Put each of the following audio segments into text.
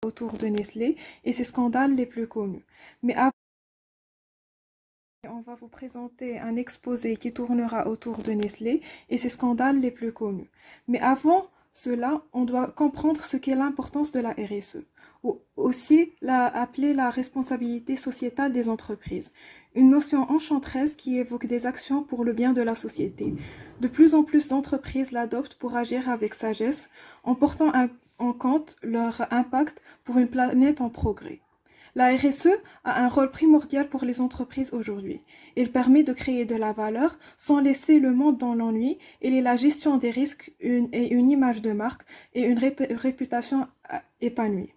autour de Nestlé et ses scandales les plus connus. Mais on va vous présenter un exposé qui tournera autour de Nestlé et ses scandales les plus connus. Mais avant cela, on doit comprendre ce qu'est l'importance de la RSE, ou aussi appeler la responsabilité sociétale des entreprises, une notion enchanteresse qui évoque des actions pour le bien de la société. De plus en plus d'entreprises l'adoptent pour agir avec sagesse, en portant en compte leur impact pour une planète en progrès. La RSE a un rôle primordial pour les entreprises aujourd'hui. Il permet de créer de la valeur sans laisser le monde dans l'ennui et la gestion des risques et une image de marque et une réputation épanouie.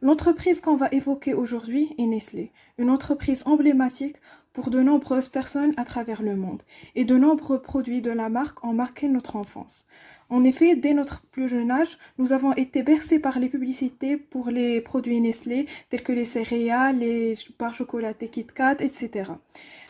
L'entreprise qu'on va évoquer aujourd'hui est Nestlé, une entreprise emblématique pour de nombreuses personnes à travers le monde, et de nombreux produits de la marque ont marqué notre enfance. En effet, dès notre plus jeune âge, nous avons été bercés par les publicités pour les produits Nestlé, tels que les céréales, les barres chocolatées KitKat, etc.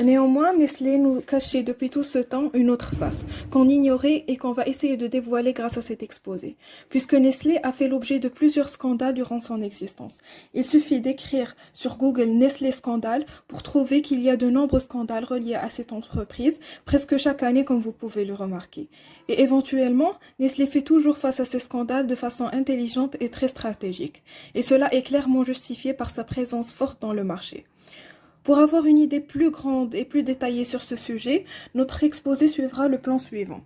Néanmoins, Nestlé nous cachait depuis tout ce temps une autre face, qu'on ignorait et qu'on va essayer de dévoiler grâce à cet exposé, puisque Nestlé a fait l'objet de plusieurs scandales durant son existence. Il suffit d'écrire sur Google Nestlé scandale pour trouver qu'il y a de nombreux scandales reliés à cette entreprise, presque chaque année comme vous pouvez le remarquer. Et éventuellement, Nestlé fait toujours face à ces scandales de façon intelligente et très stratégique. Et cela est clairement justifié par sa présence forte dans le marché. Pour avoir une idée plus grande et plus détaillée sur ce sujet, notre exposé suivra le plan suivant.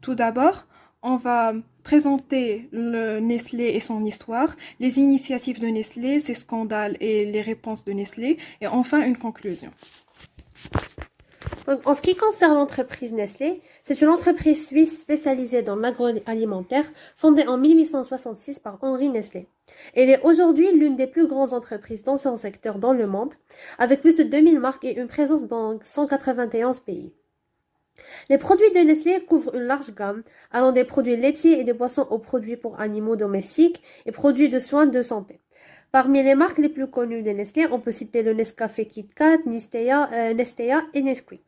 Tout d'abord, on va présenter le Nestlé et son histoire, les initiatives de Nestlé, ses scandales et les réponses de Nestlé, et enfin une conclusion. Donc, en ce qui concerne l'entreprise Nestlé, c'est une entreprise suisse spécialisée dans l'agroalimentaire fondée en 1866 par Henri Nestlé. Elle est aujourd'hui l'une des plus grandes entreprises dans son secteur dans le monde, avec plus de 2000 marques et une présence dans 191 pays. Les produits de Nestlé couvrent une large gamme, allant des produits laitiers et des boissons aux produits pour animaux domestiques et produits de soins de santé. Parmi les marques les plus connues de Nestlé, on peut citer le Nescafé KitKat, Nestea et Nesquik.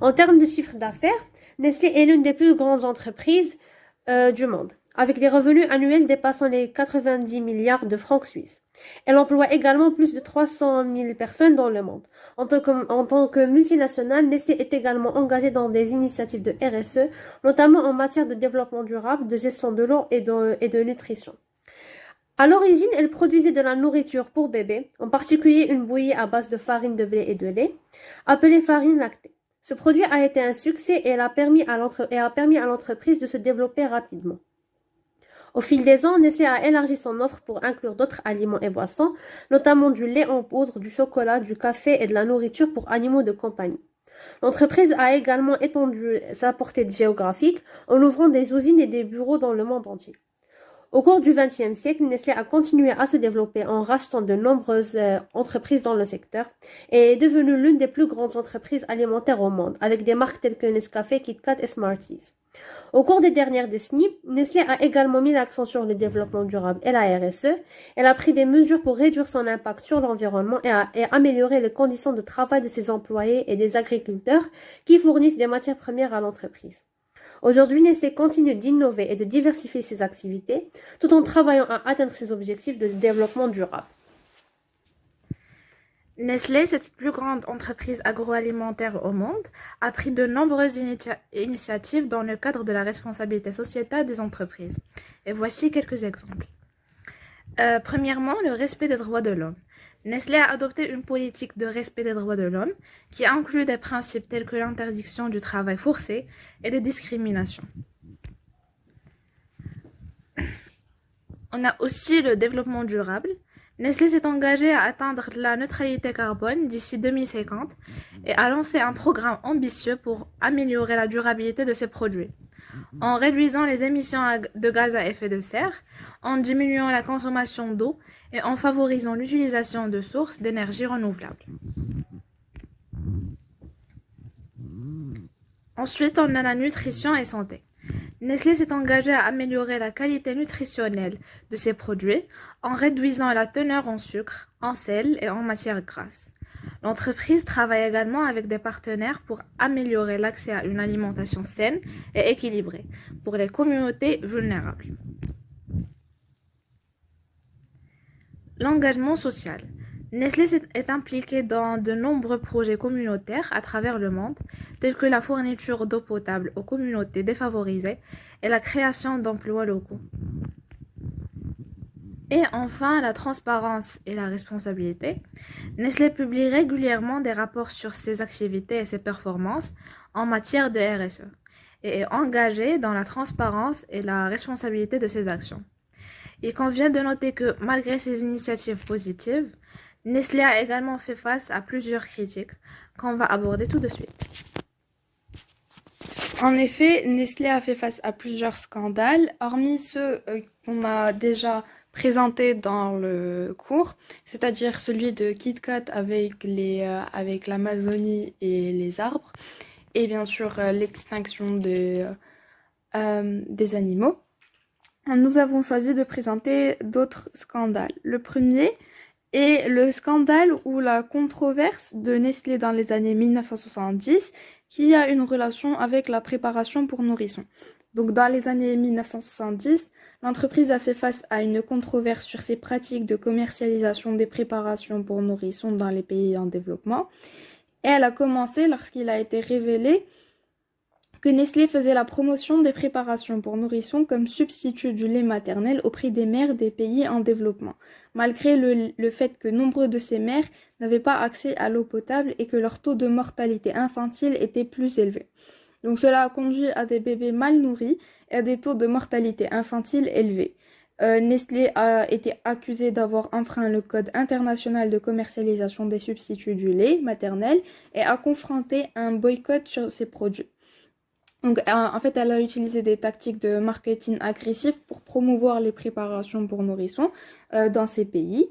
En termes de chiffre d'affaires, Nestlé est l'une des plus grandes entreprises du monde, avec des revenus annuels dépassant les 90 milliards de francs suisses. Elle emploie également plus de 300 000 personnes dans le monde. En tant que multinationale, Nestlé est également engagée dans des initiatives de RSE, notamment en matière de développement durable, de gestion de l'eau et de nutrition. À l'origine, elle produisait de la nourriture pour bébés, en particulier une bouillie à base de farine de blé et de lait, appelée farine lactée. Ce produit a été un succès et a permis à l'entreprise de se développer rapidement. Au fil des ans, Nestlé a élargi son offre pour inclure d'autres aliments et boissons, notamment du lait en poudre, du chocolat, du café et de la nourriture pour animaux de compagnie. L'entreprise a également étendu sa portée géographique en ouvrant des usines et des bureaux dans le monde entier. Au cours du XXe siècle, Nestlé a continué à se développer en rachetant de nombreuses entreprises dans le secteur et est devenue l'une des plus grandes entreprises alimentaires au monde, avec des marques telles que Nescafé, KitKat et Smarties. Au cours des dernières décennies, Nestlé a également mis l'accent sur le développement durable et la RSE. Elle a pris des mesures pour réduire son impact sur l'environnement et améliorer les conditions de travail de ses employés et des agriculteurs qui fournissent des matières premières à l'entreprise. Aujourd'hui, Nestlé continue d'innover et de diversifier ses activités tout en travaillant à atteindre ses objectifs de développement durable. Nestlé, cette plus grande entreprise agroalimentaire au monde, a pris de nombreuses initiatives dans le cadre de la responsabilité sociétale des entreprises. Et voici quelques exemples. Premièrement, le respect des droits de l'homme. Nestlé a adopté une politique de respect des droits de l'homme qui inclut des principes tels que l'interdiction du travail forcé et des discriminations. On a aussi le développement durable. Nestlé s'est engagé à atteindre la neutralité carbone d'ici 2050 et a lancé un programme ambitieux pour améliorer la durabilité de ses produits, en réduisant les émissions de gaz à effet de serre, en diminuant la consommation d'eau et en favorisant l'utilisation de sources d'énergie renouvelables. Ensuite, on a la nutrition et santé. Nestlé s'est engagé à améliorer la qualité nutritionnelle de ses produits en réduisant la teneur en sucre, en sel et en matières grasses. L'entreprise travaille également avec des partenaires pour améliorer l'accès à une alimentation saine et équilibrée pour les communautés vulnérables. L'engagement social. Nestlé est impliqué dans de nombreux projets communautaires à travers le monde, tels que la fourniture d'eau potable aux communautés défavorisées et la création d'emplois locaux. Et enfin, la transparence et la responsabilité. Nestlé publie régulièrement des rapports sur ses activités et ses performances en matière de RSE et est engagé dans la transparence et la responsabilité de ses actions. Il convient de noter que malgré ces initiatives positives, Nestlé a également fait face à plusieurs critiques qu'on va aborder tout de suite. En effet, Nestlé a fait face à plusieurs scandales, hormis ceux qu'on a déjà présentés dans le cours, c'est-à-dire celui de KitKat avec l'Amazonie et les arbres, et bien sûr l'extinction des animaux. Nous avons choisi de présenter d'autres scandales. Le premier est le scandale ou la controverse de Nestlé dans les années 1970 qui a une relation avec la préparation pour nourrissons. Donc dans les années 1970, l'entreprise a fait face à une controverse sur ses pratiques de commercialisation des préparations pour nourrissons dans les pays en développement. Et elle a commencé lorsqu'il a été révélé que Nestlé faisait la promotion des préparations pour nourrissons comme substitut du lait maternel auprès des mères des pays en développement, malgré le fait que nombreux de ces mères n'avaient pas accès à l'eau potable et que leur taux de mortalité infantile était plus élevé. Donc cela a conduit à des bébés mal nourris et à des taux de mortalité infantile élevés. Nestlé a été accusé d'avoir enfreint le Code international de commercialisation des substituts du lait maternel et a confronté un boycott sur ses produits. Donc, en fait, elle a utilisé des tactiques de marketing agressif pour promouvoir les préparations pour nourrissons dans ces pays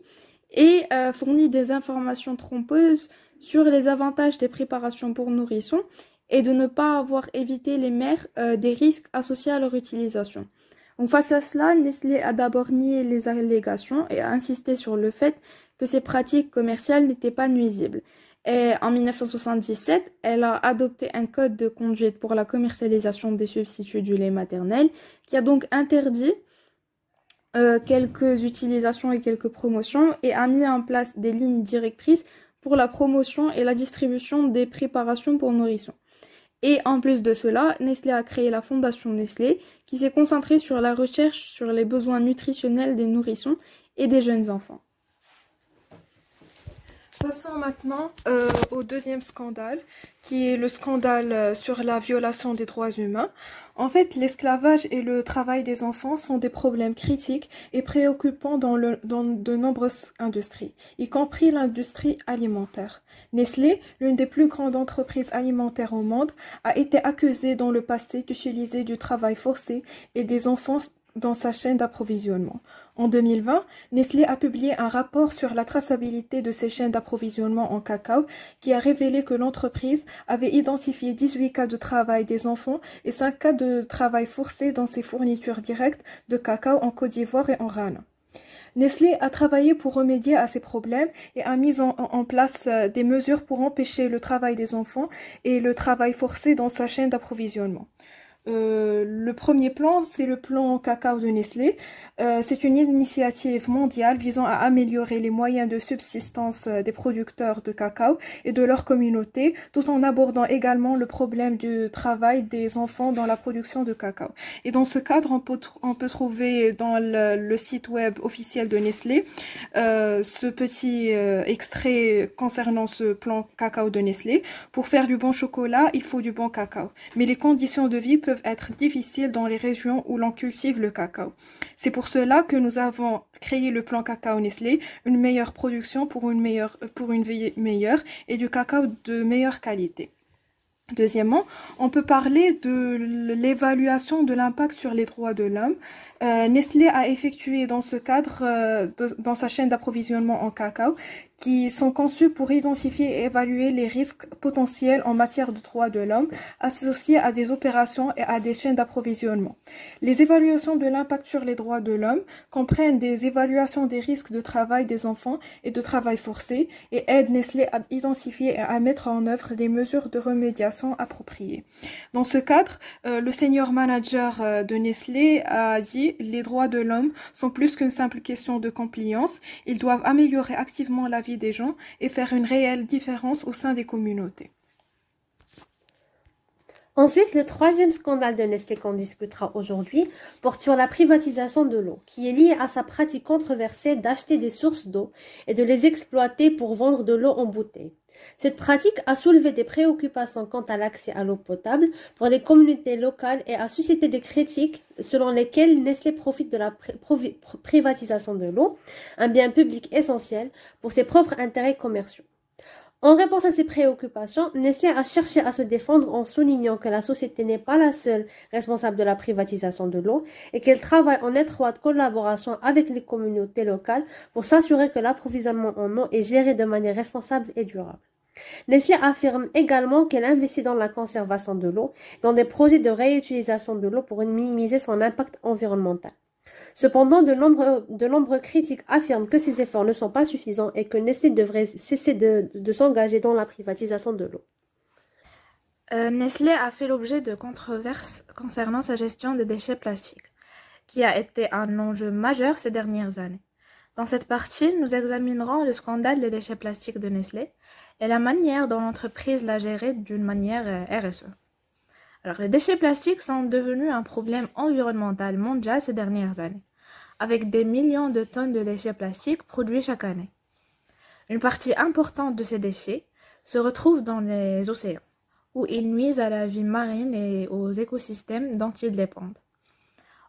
et fournit des informations trompeuses sur les avantages des préparations pour nourrissons et de ne pas avoir évité les mères des risques associés à leur utilisation. Donc, face à cela, Nestlé a d'abord nié les allégations et a insisté sur le fait que ces pratiques commerciales n'étaient pas nuisibles. Et en 1977, elle a adopté un code de conduite pour la commercialisation des substituts du lait maternel qui a donc interdit quelques utilisations et quelques promotions et a mis en place des lignes directrices pour la promotion et la distribution des préparations pour nourrissons. Et en plus de cela, Nestlé a créé la Fondation Nestlé qui s'est concentrée sur la recherche sur les besoins nutritionnels des nourrissons et des jeunes enfants. Passons maintenant au deuxième scandale, qui est le scandale sur la violation des droits humains. En fait, l'esclavage et le travail des enfants sont des problèmes critiques et préoccupants dans de nombreuses industries, y compris l'industrie alimentaire. Nestlé, l'une des plus grandes entreprises alimentaires au monde, a été accusée dans le passé d'utiliser du travail forcé et des enfants dans sa chaîne d'approvisionnement. En 2020, Nestlé a publié un rapport sur la traçabilité de ses chaînes d'approvisionnement en cacao qui a révélé que l'entreprise avait identifié 18 cas de travail des enfants et 5 cas de travail forcé dans ses fournitures directes de cacao en Côte d'Ivoire et en Ghana. Nestlé a travaillé pour remédier à ces problèmes et a mis en place des mesures pour empêcher le travail des enfants et le travail forcé dans sa chaîne d'approvisionnement. Le premier plan, c'est le plan cacao de Nestlé. C'est une initiative mondiale visant à améliorer les moyens de subsistance des producteurs de cacao et de leur communauté, tout en abordant également le problème du travail des enfants dans la production de cacao. Et dans ce cadre, on peut trouver dans le site web officiel de Nestlé ce petit extrait concernant ce plan cacao de Nestlé. Pour faire du bon chocolat, il faut du bon cacao. Mais les conditions de vie peuvent être difficiles dans les régions où l'on cultive le cacao. C'est pour cela que nous avons créé le plan cacao Nestlé, une meilleure production pour une vie meilleure et du cacao de meilleure qualité. Deuxièmement, on peut parler de l'évaluation de l'impact sur les droits de l'homme. Nestlé a effectué dans ce cadre, dans sa chaîne d'approvisionnement en cacao, qui sont conçus pour identifier et évaluer les risques potentiels en matière de droits de l'homme associés à des opérations et à des chaînes d'approvisionnement. Les évaluations de l'impact sur les droits de l'homme comprennent des évaluations des risques de travail des enfants et de travail forcé et aident Nestlé à identifier et à mettre en œuvre des mesures de remédiation boisson appropriée. Dans ce cadre, le senior manager de Nestlé a dit « Les droits de l'homme sont plus qu'une simple question de compliance. Ils doivent améliorer activement la vie des gens et faire une réelle différence au sein des communautés. » Ensuite, le troisième scandale de Nestlé qu'on discutera aujourd'hui porte sur la privatisation de l'eau, qui est liée à sa pratique controversée d'acheter des sources d'eau et de les exploiter pour vendre de l'eau en bouteille. Cette pratique a soulevé des préoccupations quant à l'accès à l'eau potable pour les communautés locales et a suscité des critiques selon lesquelles Nestlé profite de la privatisation de l'eau, un bien public essentiel, pour ses propres intérêts commerciaux. En réponse à ces préoccupations, Nestlé a cherché à se défendre en soulignant que la société n'est pas la seule responsable de la privatisation de l'eau et qu'elle travaille en étroite collaboration avec les communautés locales pour s'assurer que l'approvisionnement en eau est géré de manière responsable et durable. Nestlé affirme également qu'elle investit dans la conservation de l'eau, dans des projets de réutilisation de l'eau pour minimiser son impact environnemental. Cependant, de nombreux critiques affirment que ces efforts ne sont pas suffisants et que Nestlé devrait cesser de s'engager dans la privatisation de l'eau. Nestlé a fait l'objet de controverses concernant sa gestion des déchets plastiques, qui a été un enjeu majeur ces dernières années. Dans cette partie, nous examinerons le scandale des déchets plastiques de Nestlé et la manière dont l'entreprise l'a géré d'une manière RSE. Alors, les déchets plastiques sont devenus un problème environnemental mondial ces dernières années, avec des millions de tonnes de déchets plastiques produits chaque année. Une partie importante de ces déchets se retrouve dans les océans, où ils nuisent à la vie marine et aux écosystèmes dont ils dépendent.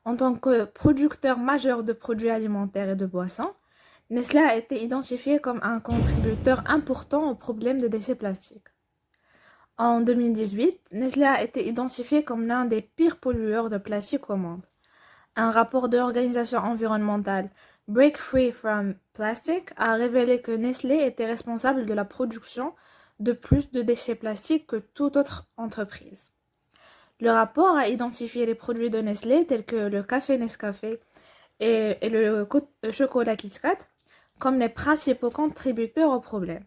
En tant que producteur majeur de produits alimentaires et de boissons, Nestlé a été identifié comme un contributeur important au problème des déchets plastiques. En 2018, Nestlé a été identifié comme l'un des pires pollueurs de plastique au monde. Un rapport de l'organisation environnementale Break Free from Plastic a révélé que Nestlé était responsable de la production de plus de déchets plastiques que toute autre entreprise. Le rapport a identifié les produits de Nestlé tels que le café Nescafé et le chocolat KitKat comme les principaux contributeurs au problème.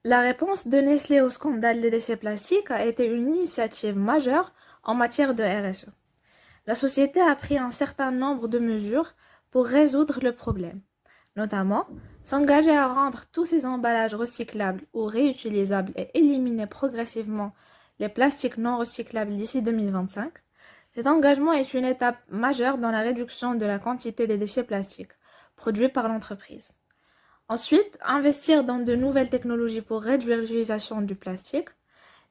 La réponse de Nestlé au scandale des déchets plastiques a été une initiative majeure en matière de RSE. La société a pris un certain nombre de mesures pour résoudre le problème, notamment s'engager à rendre tous ces emballages recyclables ou réutilisables et éliminer progressivement les plastiques non recyclables d'ici 2025. Cet engagement est une étape majeure dans la réduction de la quantité des déchets plastiques produits par l'entreprise. Ensuite, investir dans de nouvelles technologies pour réduire l'utilisation du plastique.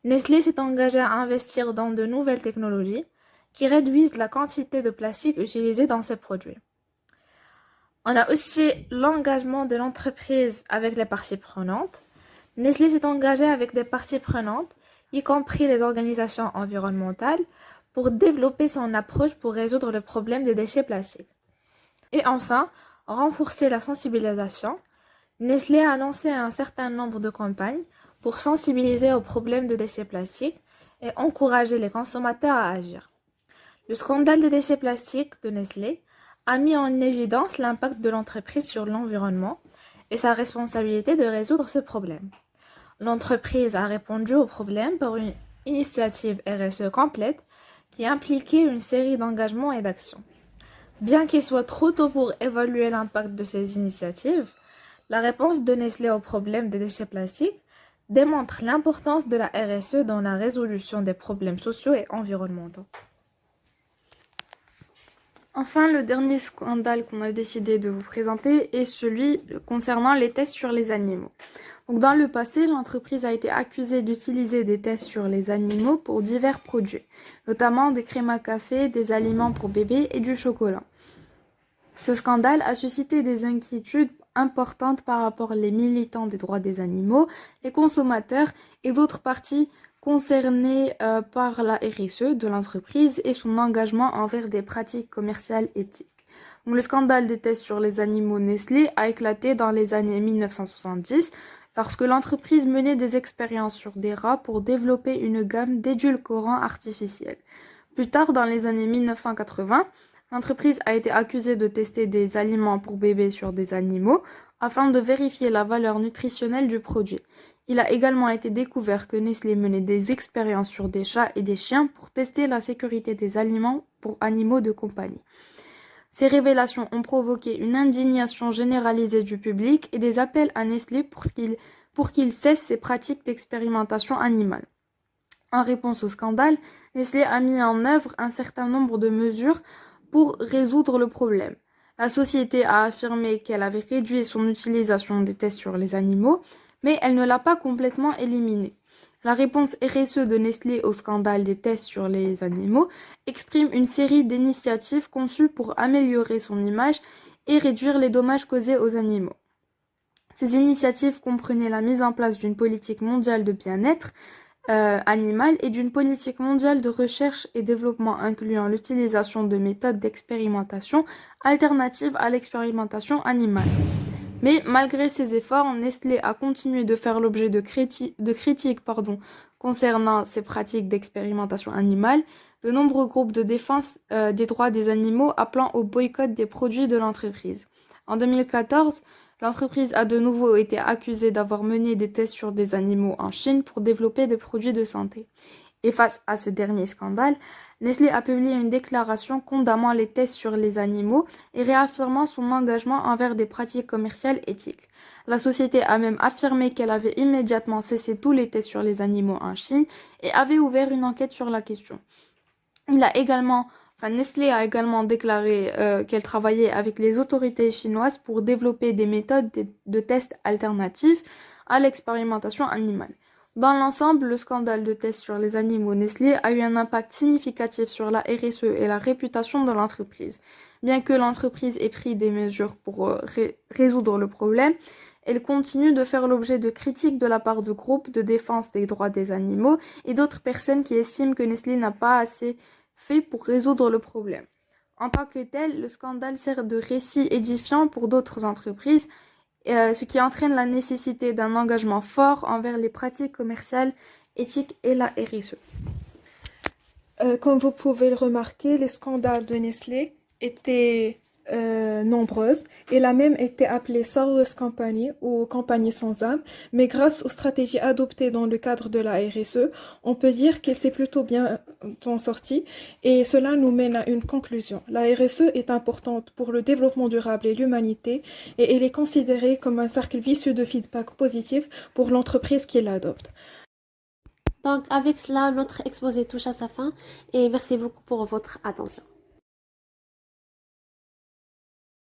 Nestlé s'est engagé à investir dans de nouvelles technologies qui réduisent la quantité de plastique utilisée dans ses produits. On a aussi l'engagement de l'entreprise avec les parties prenantes. Nestlé s'est engagé avec des parties prenantes, y compris les organisations environnementales, pour développer son approche pour résoudre le problème des déchets plastiques. Et enfin, renforcer la sensibilisation. Nestlé a lancé un certain nombre de campagnes pour sensibiliser au problème de déchets plastiques et encourager les consommateurs à agir. Le scandale des déchets plastiques de Nestlé a mis en évidence l'impact de l'entreprise sur l'environnement et sa responsabilité de résoudre ce problème. L'entreprise a répondu au problème par une initiative RSE complète qui impliquait une série d'engagements et d'actions. Bien qu'il soit trop tôt pour évaluer l'impact de ces initiatives, la réponse de Nestlé au problème des déchets plastiques démontre l'importance de la RSE dans la résolution des problèmes sociaux et environnementaux. Enfin, le dernier scandale qu'on a décidé de vous présenter est celui concernant les tests sur les animaux. Donc, dans le passé, l'entreprise a été accusée d'utiliser des tests sur les animaux pour divers produits, notamment des crèmes à café, des aliments pour bébés et du chocolat. Ce scandale a suscité des inquiétudes importantes par rapport aux militants des droits des animaux, les consommateurs et d'autres parties concernées par la RSE de l'entreprise et son engagement envers des pratiques commerciales éthiques. Donc, le scandale des tests sur les animaux Nestlé a éclaté dans les années 1970 lorsque l'entreprise menait des expériences sur des rats pour développer une gamme d'édulcorants artificiels. Plus tard, dans les années 1980, l'entreprise a été accusée de tester des aliments pour bébés sur des animaux afin de vérifier la valeur nutritionnelle du produit. Il a également été découvert que Nestlé menait des expériences sur des chats et des chiens pour tester la sécurité des aliments pour animaux de compagnie. Ces révélations ont provoqué une indignation généralisée du public et des appels à Nestlé pour qu'il cesse ses pratiques d'expérimentation animale. En réponse au scandale, Nestlé a mis en œuvre un certain nombre de mesures pour résoudre le problème. La société a affirmé qu'elle avait réduit son utilisation des tests sur les animaux, mais elle ne l'a pas complètement éliminé. La réponse RSE de Nestlé au scandale des tests sur les animaux exprime une série d'initiatives conçues pour améliorer son image et réduire les dommages causés aux animaux. Ces initiatives comprenaient la mise en place d'une politique mondiale de bien-être animal et d'une politique mondiale de recherche et développement incluant l'utilisation de méthodes d'expérimentation alternatives à l'expérimentation animale. Mais malgré ces efforts, Nestlé a continué de faire l'objet de critiques concernant ses pratiques d'expérimentation animale, de nombreux groupes de défense des droits des animaux appelant au boycott des produits de l'entreprise. En 2014, l'entreprise a de nouveau été accusée d'avoir mené des tests sur des animaux en Chine pour développer des produits de santé. Et face à ce dernier scandale, Nestlé a publié une déclaration condamnant les tests sur les animaux et réaffirmant son engagement envers des pratiques commerciales éthiques. La société a même affirmé qu'elle avait immédiatement cessé tous les tests sur les animaux en Chine et avait ouvert une enquête sur la question. Nestlé a également déclaré qu'elle travaillait avec les autorités chinoises pour développer des méthodes de tests alternatives à l'expérimentation animale. Dans l'ensemble, le scandale de tests sur les animaux Nestlé a eu un impact significatif sur la RSE et la réputation de l'entreprise. Bien que l'entreprise ait pris des mesures pour résoudre le problème, elle continue de faire l'objet de critiques de la part de groupes de défense des droits des animaux et d'autres personnes qui estiment que Nestlé n'a pas assez fait pour résoudre le problème. En tant que tel, le scandale sert de récit édifiant pour d'autres entreprises, ce qui entraîne la nécessité d'un engagement fort envers les pratiques commerciales éthiques et la RSE. Comme vous pouvez le remarquer, les scandales de Nestlé étaient nombreuses. Elle a même été appelée Soulless Company ou compagnie sans âme, mais grâce aux stratégies adoptées dans le cadre de la RSE, on peut dire qu'elle s'est plutôt bien en sortie et cela nous mène à une conclusion. La RSE est importante pour le développement durable et l'humanité et elle est considérée comme un cercle vicieux de feedback positif pour l'entreprise qui l'adopte. Donc avec cela, notre exposé touche à sa fin et merci beaucoup pour votre attention.